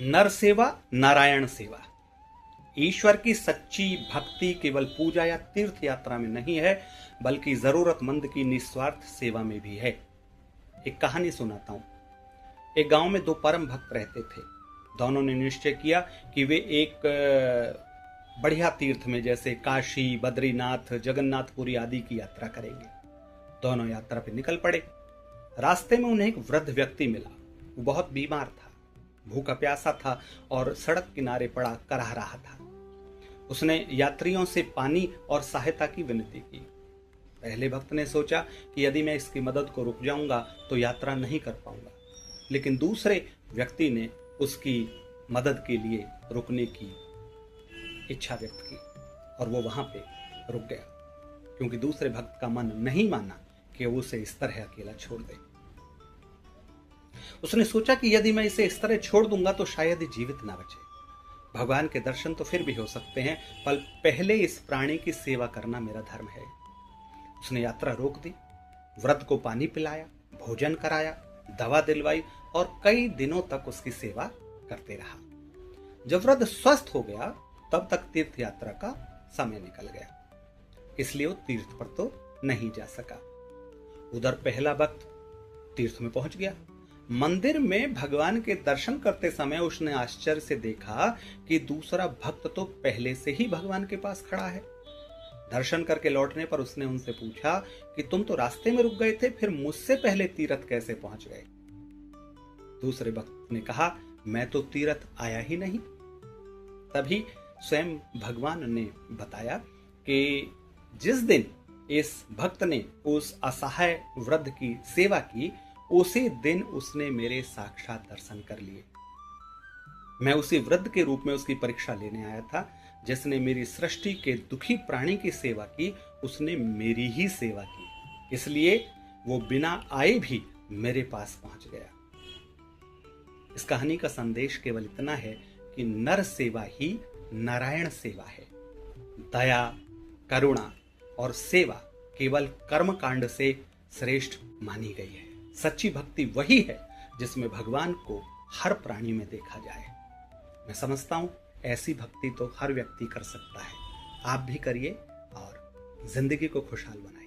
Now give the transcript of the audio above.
नर सेवा, नारायण सेवा। ईश्वर की सच्ची भक्ति केवल पूजा या तीर्थ यात्रा में नहीं है, बल्कि जरूरतमंद की निस्वार्थ सेवा में भी है। एक कहानी सुनाता हूं। एक गांव में दो परम भक्त रहते थे। दोनों ने निश्चय किया कि वे एक बढ़िया तीर्थ में जैसे काशी, बद्रीनाथ, जगन्नाथपुरी आदि की यात्रा करेंगे। दोनों यात्रा पर निकल पड़े। रास्ते में उन्हें एक वृद्ध व्यक्ति मिला। वो बहुत बीमार था, भूखा प्यासा था और सड़क किनारे पड़ा कराह रहा था। उसने यात्रियों से पानी और सहायता की विनती की। पहले भक्त ने सोचा कि यदि मैं इसकी मदद को रुक जाऊंगा तो यात्रा नहीं कर पाऊंगा, लेकिन दूसरे व्यक्ति ने उसकी मदद के लिए रुकने की इच्छा व्यक्त की और वो वहां पे रुक गया, क्योंकि दूसरे भक्त का मन नहीं माना कि वो उसे इस तरह अकेला छोड़ दे। उसने सोचा कि यदि मैं इसे इस तरह छोड़ दूंगा तो शायद ही जीवित ना बचे। भगवान के दर्शन तो फिर भी हो सकते हैं, पर पहले इस प्राणी की सेवा करना मेरा धर्म है। उसने यात्रा रोक दी, वृद्ध को पानी पिलाया, भोजन कराया, दवा दिलवाई और कई दिनों तक उसकी सेवा करते रहा। जब वृद्ध स्वस्थ हो गया तब तक तीर्थ यात्रा का समय निकल गया, इसलिए वो तीर्थ पर तो नहीं जा सका। उधर पहला भक्त तीर्थ में पहुंच गया। मंदिर में भगवान के दर्शन करते समय उसने आश्चर्य से देखा कि दूसरा भक्त तो पहले से ही भगवान के पास खड़ा है। दर्शन करके लौटने पर उसने उनसे पूछा कि तुम तो रास्ते में रुक गए थे, फिर मुझसे पहले तीर्थ कैसे पहुंच गए? दूसरे भक्त ने कहा, मैं तो तीर्थ आया ही नहीं। तभी स्वयं भगवान ने बताया कि जिस दिन इस भक्त ने उस असहाय वृद्ध की सेवा की, उसी दिन उसने मेरे साक्षात दर्शन कर लिए। मैं उसी वृद्ध के रूप में उसकी परीक्षा लेने आया था। जिसने मेरी सृष्टि के दुखी प्राणी की सेवा की, उसने मेरी ही सेवा की, इसलिए वो बिना आए भी मेरे पास पहुंच गया। इस कहानी का संदेश केवल इतना है कि नर सेवा ही नारायण सेवा है। दया, करुणा और सेवा केवल कर्म कांड से श्रेष्ठ मानी गई है। सच्ची भक्ति वही है जिसमें भगवान को हर प्राणी में देखा जाए। मैं समझता हूं ऐसी भक्ति तो हर व्यक्ति कर सकता है। आप भी करिए और जिंदगी को खुशहाल बनाइए।